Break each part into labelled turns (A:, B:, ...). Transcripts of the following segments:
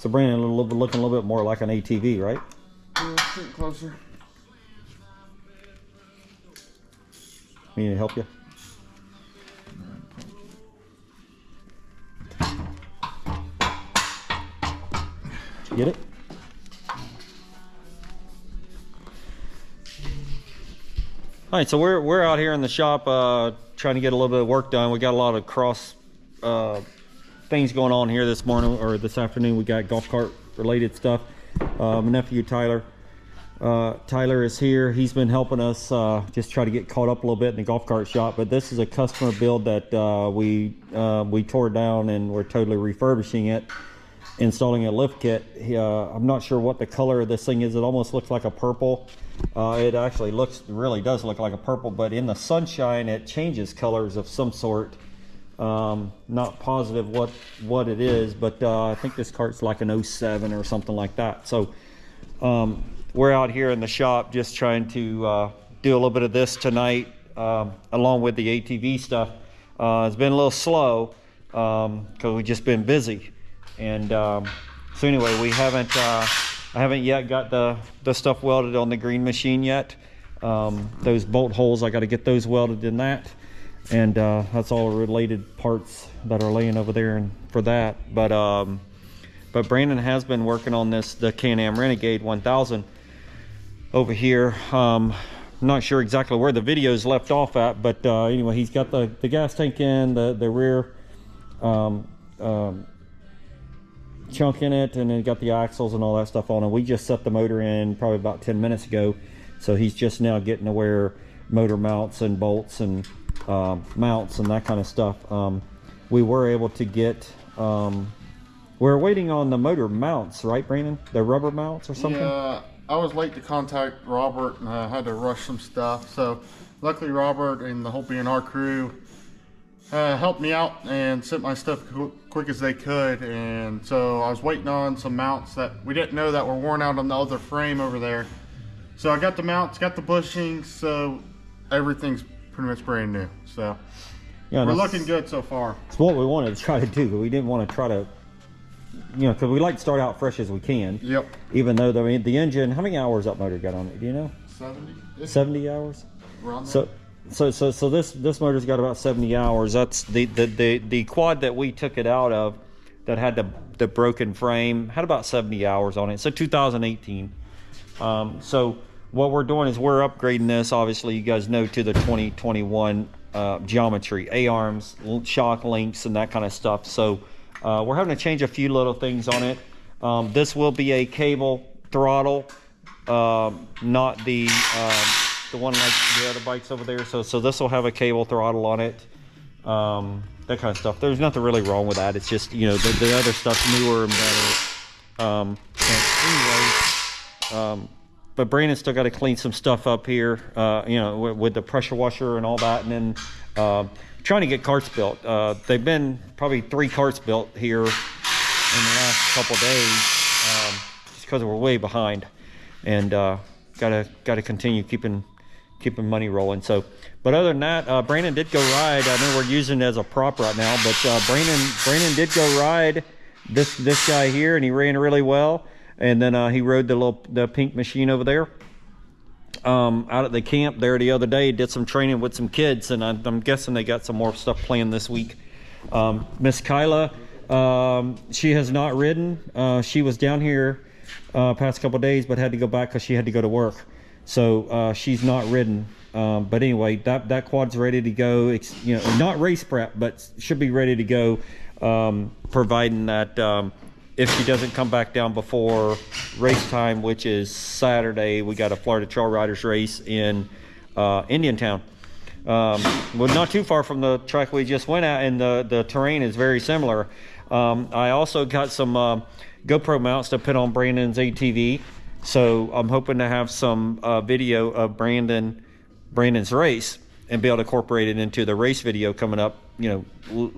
A: So Brandon, looking a little bit more like an ATV, right?
B: Yeah, sit closer.
A: Need me to help you? Did you get it? All right, so we're out here in the shop trying to get a little bit of work done. We got a lot of cross things going on here this morning or this afternoon. We got golf cart related stuff. My nephew Tyler is here. He's been helping us just try to get caught up a little bit in the golf cart shop. But this is a customer build that we tore down and we're totally refurbishing it, installing a lift kit. I'm not sure what the color of this thing is. It almost looks like a purple. It actually really does look like a purple, but in the sunshine it changes colors of some sort. Not positive what it is, but I think this cart's like an 07 or something like that. So we're out here in the shop just trying to do a little bit of this tonight, along with the ATV stuff. It's been a little slow because we've just been busy, and so anyway, I haven't yet got the stuff welded on the green machine yet. Those bolt holes, I got to get those welded in that, and that's all related parts that are laying over there and for that. But Brandon has been working on the Can-Am Renegade 1000 over here. Not sure exactly where the video's left off at, but anyway, he's got the gas tank in, the rear chunk in it, and then got the axles and all that stuff on it. We just set the motor in probably about 10 minutes ago, so he's just now getting to where motor mounts and bolts and mounts and that kind of stuff. We were able to get we're waiting on the motor mounts, right Brandon? The rubber mounts or something?
B: Yeah, I was late to contact Robert and I had to rush some stuff, so luckily Robert and the whole B&R crew helped me out and sent my stuff quick as they could. And so I was waiting on some mounts that we didn't know that were worn out on the other frame over there. So I got the mounts, got the bushings, so everything's pretty much brand new. So yeah, we're looking good so far.
A: It's what we wanted to try to do, but we didn't want to try to, because we like to start out fresh as we can.
B: Yep.
A: Even though the engine, how many hours that motor got on it? Do you know?
B: 70.
A: 70 hours.
B: Around
A: So this motor's got about 70 hours. That's the quad that we took it out of, that had the broken frame, had about 70 hours on it. So 2018. So what we're doing is we're upgrading this, obviously you guys know, to the 2021 geometry, A-arms, shock links, and that kind of stuff. So we're having to change a few little things on it. This will be a cable throttle, not the one like the other bikes over there. So this will have a cable throttle on it, that kind of stuff. There's nothing really wrong with that. It's just, the other stuff's newer and better. Anyway, but Brandon's still got to clean some stuff up here, with the pressure washer and all that, and then trying to get carts built. They've been probably 3 carts built here in the last couple of days, just because we're way behind, and gotta continue keeping money rolling. So, but other than that, Brandon did go ride. I know we're using it as a prop right now, but Brandon did go ride this guy here, and he ran really well. And then he rode the pink machine over there out at the camp there the other day. Did some training with some kids, and I'm guessing they got some more stuff planned this week. Miss Kyla, she has not ridden. She was down here past couple of days, but had to go back because she had to go to work. So she's not ridden. But anyway, that quad's ready to go. It's, not race prep, but should be ready to go, providing that if she doesn't come back down before race time, which is Saturday. We got a Florida Trail Riders race in Indiantown. Well, not too far from the track we just went at, and the terrain is very similar. I also got some GoPro mounts to put on Brandon's ATV, so I'm hoping to have some video of Brandon's race and be able to incorporate it into the race video coming up,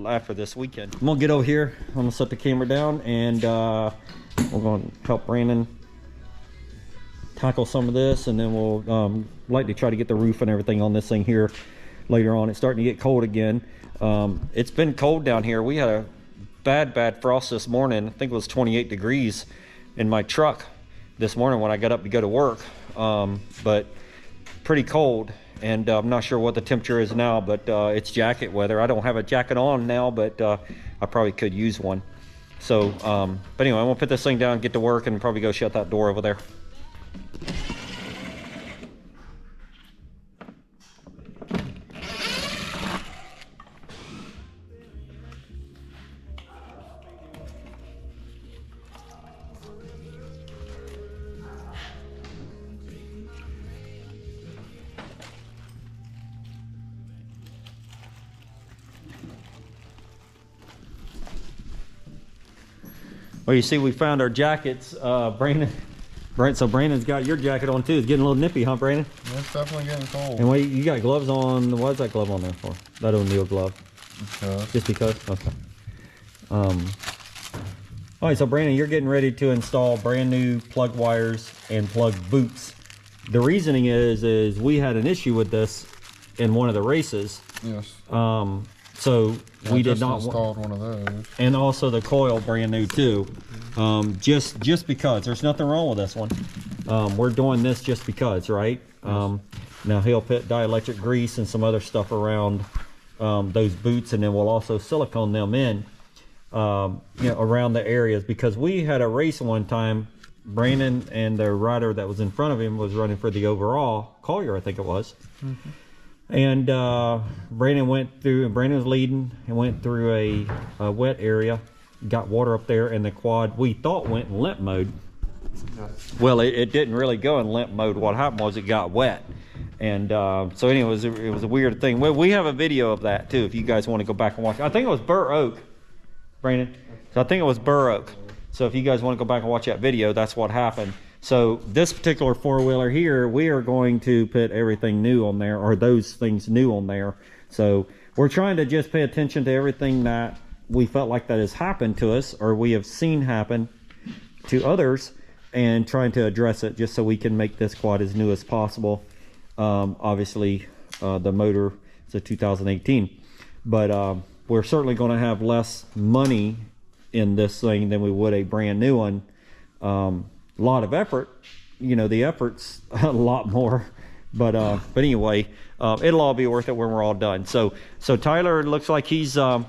A: after this weekend. I'm gonna get over here. I'm gonna set the camera down, and we're gonna help Brandon tackle some of this, and then we'll likely try to get the roof and everything on this thing here later on. It's starting to get cold again. It's been cold down here. We had a bad frost this morning. I think it was 28 degrees in my truck this morning when I got up to go to work. But pretty cold, and I'm not sure what the temperature is now, but it's jacket weather. I don't have a jacket on now, but I probably could use one. So, but anyway, I'm gonna put this thing down, get to work, and probably go shut that door over there. Well, you see, we found our jackets. So Brandon's got your jacket on too. It's getting a little nippy, huh, Brandon?
B: Yeah, it's definitely getting cold.
A: And wait, you got gloves on. Why is that glove on there for? That O'Neill glove.
B: Because.
A: Just because? Okay. All right, so Brandon, you're getting ready to install brand new plug wires and plug boots. The reasoning is we had an issue with this in one of the races.
B: Yes.
A: So
B: yeah,
A: we did not
B: installed one of those,
A: and also the coil brand new too. Just because there's nothing wrong with this one. We're doing this just because, right? Yes. Now he'll put dielectric grease and some other stuff around those boots, and then we'll also silicone them in, around the areas, because we had a race one time. Brandon and the rider that was in front of him was running for the overall, Collier, I think it was. Mm-hmm. And Brandon went through, and Brandon was leading, and went through a wet area, got water up there, and the quad we thought went in limp mode. Yes. Well, it didn't really go in limp mode. What happened was it got wet, and so anyway, it was a weird thing. Well, we have a video of that too, if you guys want to go back and watch. I think it was Burr Oak, Brandon. So I think it was Burr Oak. So if you guys want to go back and watch that video, that's what happened. So this particular four-wheeler here, we are going to put everything new on there, or those things new on there. So we're trying to just pay attention to everything that we felt like that has happened to us, or we have seen happen to others, and trying to address it just so we can make this quad as new as possible. Obviously, the motor is a 2018, but we're certainly going to have less money in this thing than we would a brand new one. A lot of effort, the effort's a lot more, but anyway, it'll all be worth it when we're all done. So Tyler looks like he's got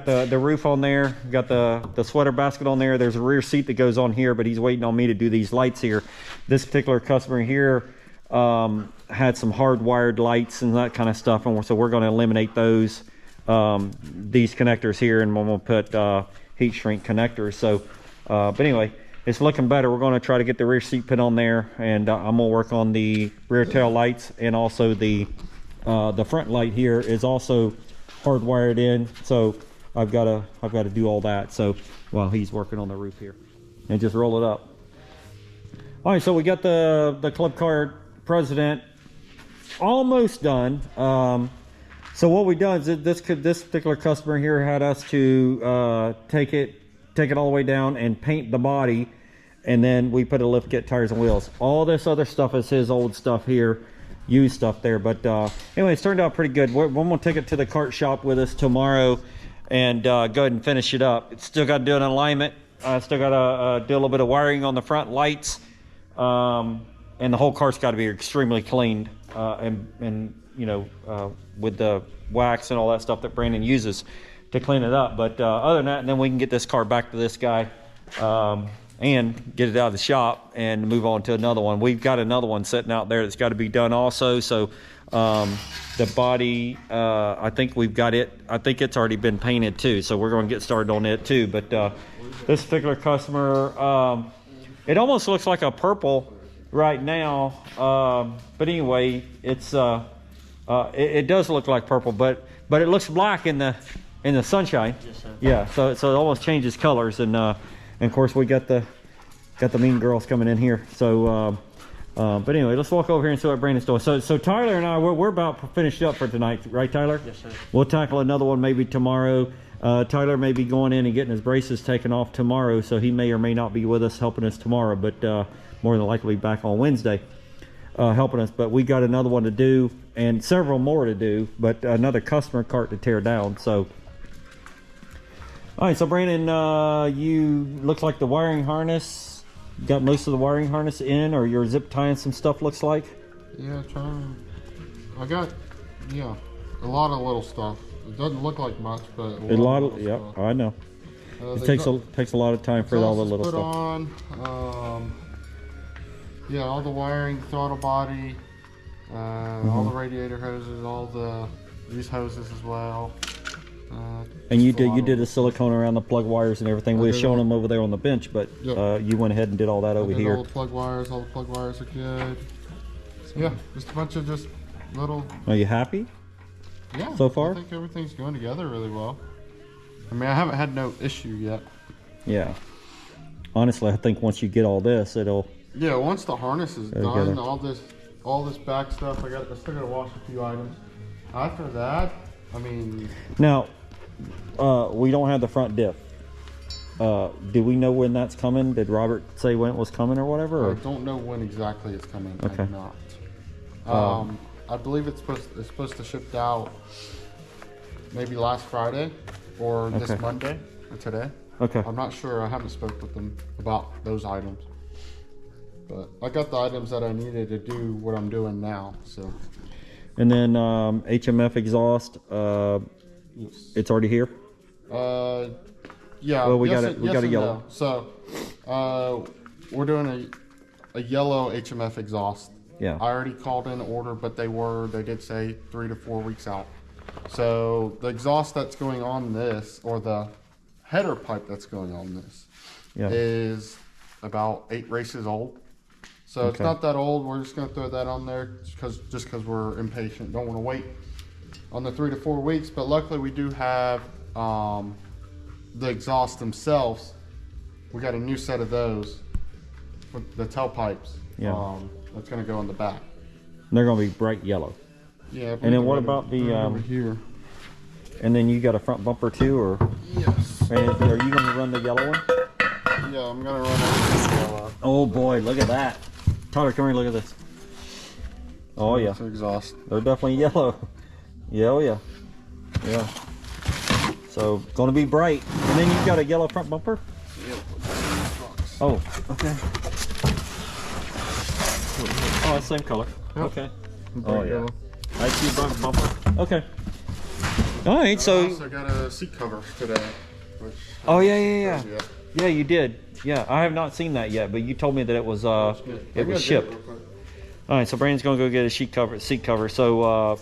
A: the roof on there, got the sweater basket on there. There's a rear seat that goes on here, but he's waiting on me to do these lights here. This particular customer here had some hardwired lights and that kind of stuff, and so we're going to eliminate those, these connectors here, and we're going to put heat shrink connectors. So but anyway, it's looking better. We're going to try to get the rear seat put on there, and I'm going to work on the rear tail lights, and also the front light here is also hardwired in. So I've got to do all that. So while he's working on the roof here, and just roll it up. All right, so we got the Club Car President almost done. So what we've done is this particular customer here had us to take it all the way down and paint the body, and then we put a lift kit, tires, and wheels. All this other stuff is his old stuff here, used stuff there. But anyway, it's turned out pretty good. We're going to take it to the kart shop with us tomorrow and go ahead and finish it up. It's still got to do an alignment. Still got to do a little bit of wiring on the front lights, and the whole car's got to be extremely cleaned, and with the wax and all that stuff that Brandon uses to clean it up. But other than that, and then we can get this car back to this guy, and get it out of the shop and move on to another one. We've got another one sitting out there that's got to be done also. So the body, I think we've got it. I think it's already been painted too, so we're going to get started on it too. But this particular customer, it almost looks like a purple right now, but anyway, it's it does look like purple, but it looks black in the sunshine. Yes, sir. Yeah, so it almost changes colors, and of course we got the mean girls coming in here. So but anyway, let's walk over here and see what Brandon's doing. So Tyler and I, we're about finished up for tonight, right, Tyler? Yes, sir. We'll tackle another one maybe tomorrow. Tyler may be going in and getting his braces taken off tomorrow, so he may or may not be with us helping us tomorrow, but more than likely back on Wednesday helping us. But we got another one to do and several more to do, but another customer cart to tear down. So All right, so Brandon, you looks like the wiring harness. You got most of the wiring harness in, or you're zip tying some stuff. Looks like.
B: Yeah, I got a lot of little stuff. It doesn't look like much, but
A: A lot of yeah,
B: stuff.
A: I know. It takes a lot of time for all the little stuff.
B: On, yeah, all the wiring, throttle body, all the radiator hoses, these hoses as well.
A: And you did a silicone around the plug wires and everything. We were showing them over there on the bench, but you went ahead and did all that over here.
B: All the plug wires are good. Yeah, just a bunch of little.
A: Are you happy?
B: Yeah.
A: So far?
B: I think everything's going together really well. I mean, I haven't had no issue yet.
A: Yeah. Honestly, I think once you get all this, it'll.
B: Yeah, once the harness is done,
A: together.
B: all this back stuff, I still gotta wash a few items. After that, I mean.
A: Now, we don't have the front diff. Do we know when that's coming? Did Robert say when it was coming or whatever? Or?
B: I don't know when exactly it's coming.
A: Okay.
B: I do not. I believe it's supposed to ship out maybe last Friday or this Monday or today.
A: Okay.
B: I'm not sure. I haven't spoke with them about those items, but I got the items that I needed to do what I'm doing now. So.
A: And then HMF exhaust.
B: Yes.
A: It's already here.
B: Yeah.
A: Well, we got
B: yes,
A: a yellow.
B: No. So, we're doing a yellow HMF exhaust.
A: Yeah.
B: I already called in order, but they did say 3 to 4 weeks out. So the exhaust that's going on this, or the header pipe that's going on this, is about 8 races old. So it's not that old. We're just gonna throw that on there just because we're impatient. Don't want to wait on the 3 to 4 weeks. But luckily we do have the exhaust themselves. We got a new set of those with the tailpipes.
A: Yeah.
B: That's gonna go in the back.
A: They're gonna be bright yellow.
B: Yeah.
A: And then what about the
B: over here?
A: And then you got a front bumper too, or?
B: Yes.
A: Are you gonna run the yellow one?
B: Yeah, I'm gonna run the yellow.
A: Oh boy, look at that. Tyler, come here, look at this. Oh yeah.
B: It's exhaust.
A: They're definitely yellow. Yeah, oh yeah. Yeah. So gonna be bright. And then you've got a yellow front bumper?
B: Yep.
A: Oh, okay. Oh, same color.
B: Yep.
A: Okay.
B: Oh yeah.
A: I see front bumper. Okay. All right, so.
B: I also got a seat cover today. Which
A: Yeah. Yeah, you did. Yeah, I have not seen that yet, but you told me that it was shipped. All right, so Brandon's gonna go get a seat cover. So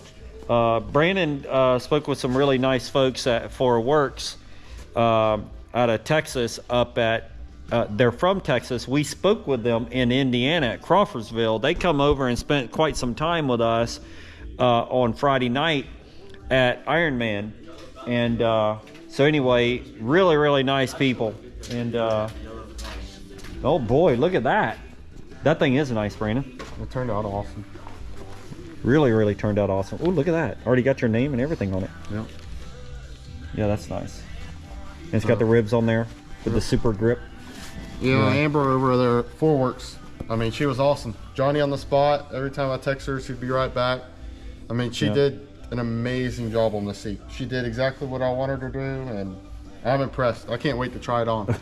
A: Brandon spoke with some really nice folks at For Works out of Texas. They're from Texas. We spoke with them in Indiana at Crawfordsville. They come over and spent quite some time with us on Friday night at Ironman, and so anyway, really nice people. And oh boy, look at that. That thing is nice, Brandon.
B: It turned out awesome.
A: Really turned out awesome. Oh, look at that. Already got your name and everything on it.
B: Yep.
A: Yeah, that's nice. And it's got the ribs on there with the super grip.
B: Yeah, Amber over there at For Works. I mean, she was awesome. Johnny on the spot. Every time I text her, she'd be right back. I mean, she did an amazing job on the seat. She did exactly what I wanted her to do, and I'm impressed. I can't wait to try it on.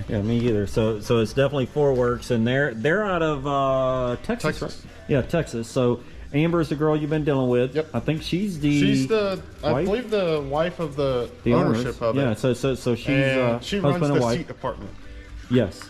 A: Yeah, me either. So it's definitely For Works, and they're out of Texas. Right? Yeah, Texas. So Amber's the girl you've been dealing with.
B: Yep.
A: I think she's
B: I believe the wife of the ownership of it.
A: Yeah. So she's
B: and she runs
A: husband and
B: the
A: wife.
B: seat department.
A: Yes.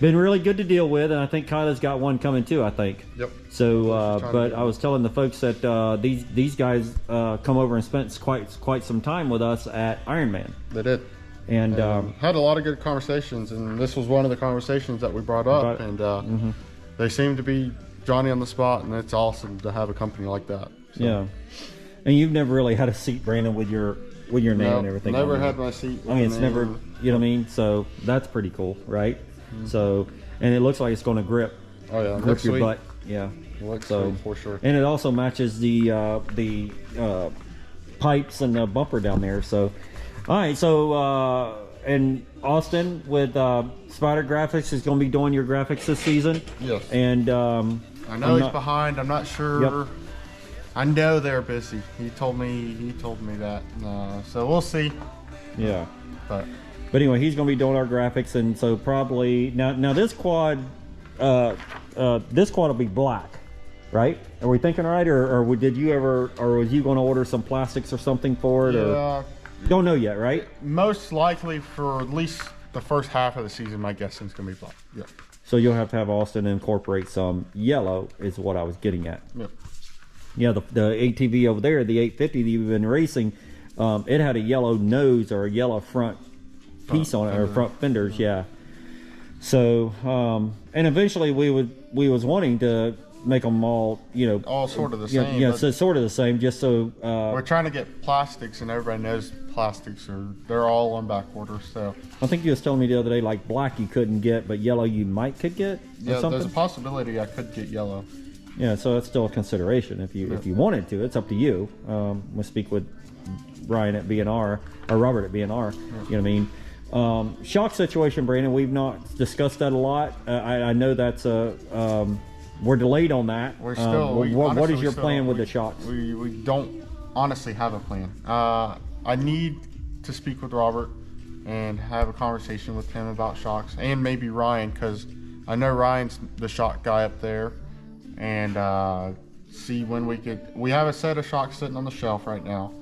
A: Been really good to deal with, and I think Kyla's got one coming too, I think.
B: Yep.
A: So, but I was telling the folks that these guys come over and spent quite some time with us at Ironman.
B: They did.
A: And
B: had a lot of good conversations, and this was one of the conversations that we brought up. And they seem to be Johnny on the spot, and it's awesome to have a company like that. So.
A: Yeah. And you've never really had a seat, Brandon, with your name and everything.
B: Never had my seat.
A: I mean, it's never, you know what I mean? So that's pretty cool, right? So, and it looks like it's going to grip.
B: Oh yeah,
A: grip your butt. Yeah.
B: Looks sweet for sure.
A: And it also matches the pipes and the bumper down there. So, all right. So, and Austin with Spider Graphics is going to be doing your graphics this season.
B: Yes.
A: And
B: I know he's behind. I'm not sure.
A: Yep.
B: I know they're busy. He told me that. So we'll see.
A: Yeah.
B: But
A: But anyway, he's going to be doing our graphics, and so probably now this quad will be black, right? Are we thinking right, or did you ever, or was you going to order some plastics or something for it?
B: Yeah.
A: Or don't know yet, right?
B: Most likely for at least the first half of the season, my guessing is going to be black. Yeah.
A: So you'll have to have Austin incorporate some yellow, is what I was getting at.
B: Yep.
A: Yeah, the ATV over there, the 850 that you've been racing, it had a yellow nose or a yellow front piece on it, or front fenders, yeah. So, and eventually we was wanting to make them all, you know,
B: all sort of the same.
A: Yeah, so sort of the same, just so.
B: We're trying to get plastics, and everybody knows plastics they're all on back order. So
A: I think you was telling me the other day, like black you couldn't get, but yellow you could get.
B: Yeah,
A: something?
B: there's a possibility I could get yellow.
A: Yeah, so that's still a consideration if you wanted to. It's up to you. We'll speak with Ryan at B&R or Robert at B&R. You know what I mean? Shock situation, Brandon. We've not discussed that a lot. I know that's we're delayed on that.
B: We're still.
A: What is your plan with the shocks?
B: We don't honestly have a plan. I need to speak with Robert and have a conversation with him about shocks, and maybe Ryan, because I know Ryan's the shock guy up there, and see when we could. We have a set of shocks sitting on the shelf right now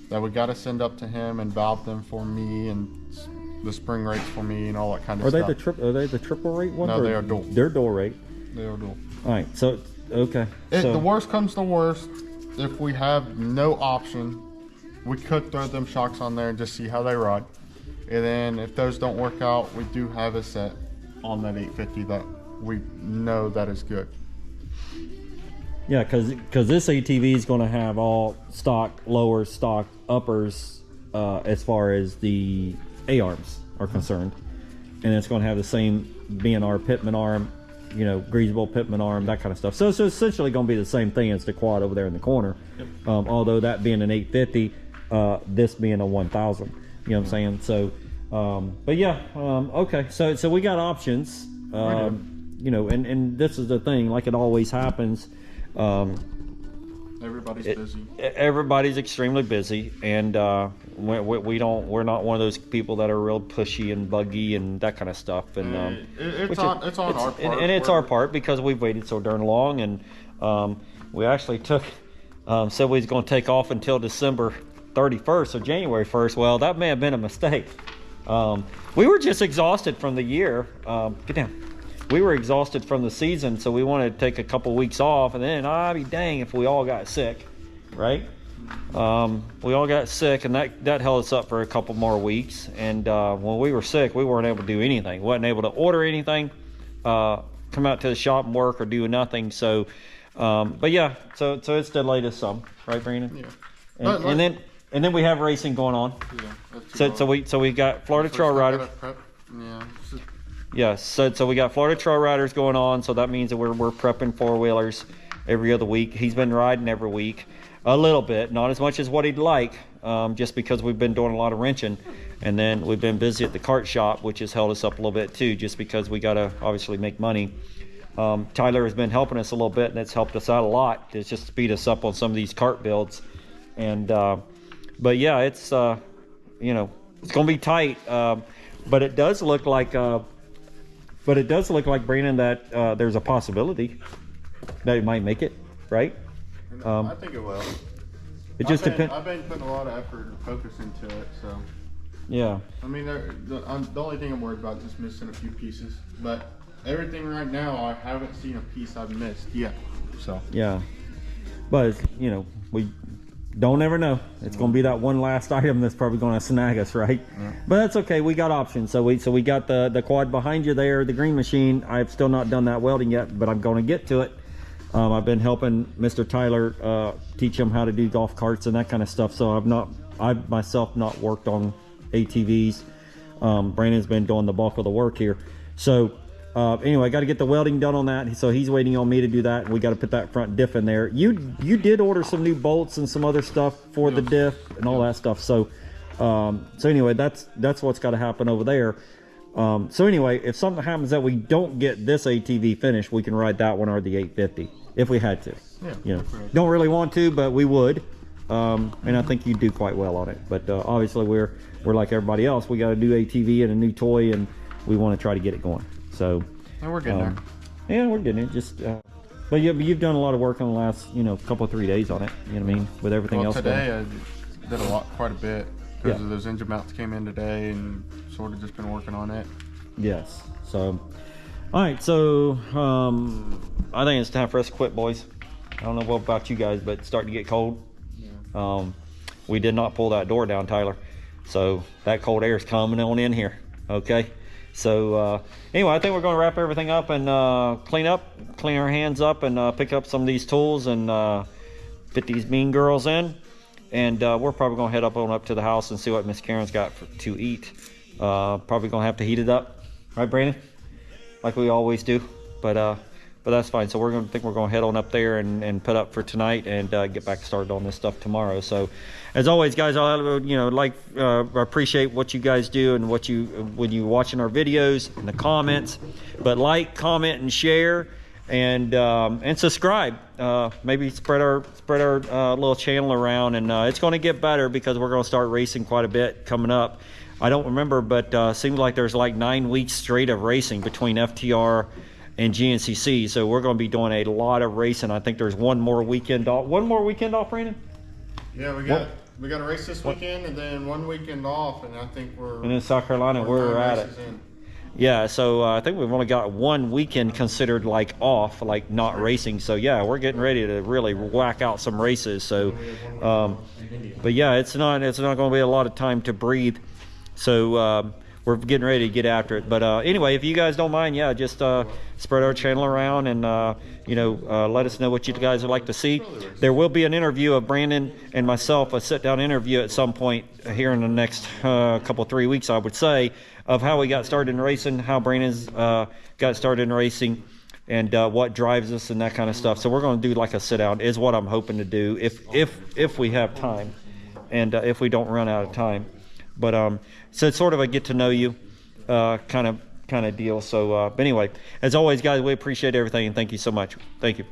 B: that we got to send up to him and valve them for me, and the spring rates for me, and all that kind of stuff.
A: Are they the triple rate ones?
B: No, they are dual.
A: They're dual rate.
B: They are dual.
A: All right, so okay.
B: The worst comes to worst, if we have no option, we could throw them shocks on there and just see how they ride. And then if those don't work out, we do have a set on that 850 that we know that is good.
A: Yeah, because this ATV is going to have all stock lowers, stock uppers, as far as the A-arms are concerned, and it's going to have the same B&R pitman arm, you know, greasable pitman arm, that kind of stuff. So it's essentially going to be the same thing as the quad over there in the corner. Yep. Although that being an 850, this being a 1000. You know what I'm saying? So, but yeah, okay. So we got options. You know, and this is the thing, like it always happens.
B: Everybody's busy.
A: Everybody's extremely busy, and we're not one of those people that are real pushy and buggy and that kind of stuff. And
B: it's on our part,
A: and it's our part because we've waited so darn long, and we actually said we was going to take off until December 31st or January 1st. Well, that may have been a mistake. We were just exhausted from the year. Get down. We were exhausted from the season, so we wanted to take a couple weeks off, and then I'd be dang if we all got sick, right? We all got sick, and that held us up for a couple more weeks. And when we were sick, we weren't able to do anything. Wasn't able to order anything, come out to the shop and work, or do nothing. So, but yeah, so it's delayed us some, right, Brandon?
B: Yeah.
A: And then we have racing going on.
B: Yeah.
A: So we got Florida Trail Riders.
B: Yeah.
A: Yes, so we got Florida Trail Riders going on, so that means that we're prepping four-wheelers every other week. He's been riding every week, a little bit, not as much as what he'd like, just because we've been doing a lot of wrenching. And then we've been busy at the kart shop, which has held us up a little bit too, just because we got to obviously make money. Tyler has been helping us a little bit, and it's helped us out a lot. It's just speed us up on some of these kart builds. And but yeah, it's you know, it's going to be tight, but it does look like Brandon, that there's a possibility that it might make it, right?
B: I think it will.
A: It just depends.
B: I've been putting a lot of effort and focus into it, so.
A: Yeah.
B: I mean, the only thing I'm worried about is just missing a few pieces. But everything right now, I haven't seen a piece I've missed yet. So. Yeah.
A: But, you know, we don't ever know. It's going to be that one last item that's probably going to snag us, right? Yeah. But that's okay. We got options. So we got the quad behind you there, the green machine. I've still not done that welding yet, but I'm going to get to it. I've been helping Mr. Tyler teach him how to do golf carts and that kind of stuff. So I've myself not worked on ATVs. Brandon's been doing the bulk of the work here. So anyway, I got to get the welding done on that. So he's waiting on me to do that. We got to put that front diff in there. You did order some new bolts and some other stuff for the diff and all that stuff. So so anyway, that's what's got to happen over there. So anyway, if something happens that we don't get this ATV finished, we can ride that one or the 850 if we had to. Yeah, you know, don't really want to, but we would. and I think you do quite well on it. But obviously we're like everybody else. We got a new ATV and a new toy, and we want to try to get it going. So
B: And we're getting there.
A: yeah, we're getting it. Just but you've done a lot of work on the last couple 3 days on it. You know what I mean, with everything else
B: Today
A: going.
B: I did quite a bit because
A: Yeah.
B: of those engine mounts came in today, and sort of just been working on it.
A: Yes. So all right, so I think it's time for us to quit, boys. I don't know what about you guys, but it's starting to get cold. Yeah. We did not pull that door down, Tyler, so that cold air is coming on in here. Okay, so anyway, I think we're going to wrap everything up and clean our hands up, and pick up some of these tools and fit these mean girls in, and we're probably going to head up to the house and see what Miss Karen's got to eat. Probably going to have to heat it up, right, Brandon? Like we always do, but that's fine. So we're going to head on up there and put up for tonight, and get back started on this stuff tomorrow. So as always, guys, I appreciate what you guys do and when you watching our videos and the comments. But like, comment, and share, and subscribe. Maybe spread our little channel around, and it's going to get better because we're going to start racing quite a bit coming up. I don't remember, but seems like there's like 9 weeks straight of racing between FTR and GNCC. So we're going to be doing a lot of racing. I think there's one more weekend off. One more weekend off, Brandon?
B: Yeah, we got a race this weekend, and then 1 weekend off, and I think we're.
A: And in South Carolina, we're at it. Yeah, so I think we've only got 1 weekend considered like off, like not racing. So yeah, we're getting ready to really whack out some races. So, but yeah, it's not going to be a lot of time to breathe. So we're getting ready to get after it. But anyway, if you guys don't mind, yeah, just spread our channel around, and let us know what you guys would like to see. There will be an interview of Brandon and myself, a sit-down interview at some point here in the next couple 3 weeks, I would say, of how we got started in racing, how Brandon's got started in racing, and what drives us and that kind of stuff. So we're going to do like a sit-down is what I'm hoping to do if we have time, and if we don't run out of time. But so it's sort of a get to know you kind of deal. So but anyway, as always, guys, we appreciate everything, and thank you so much. Thank you.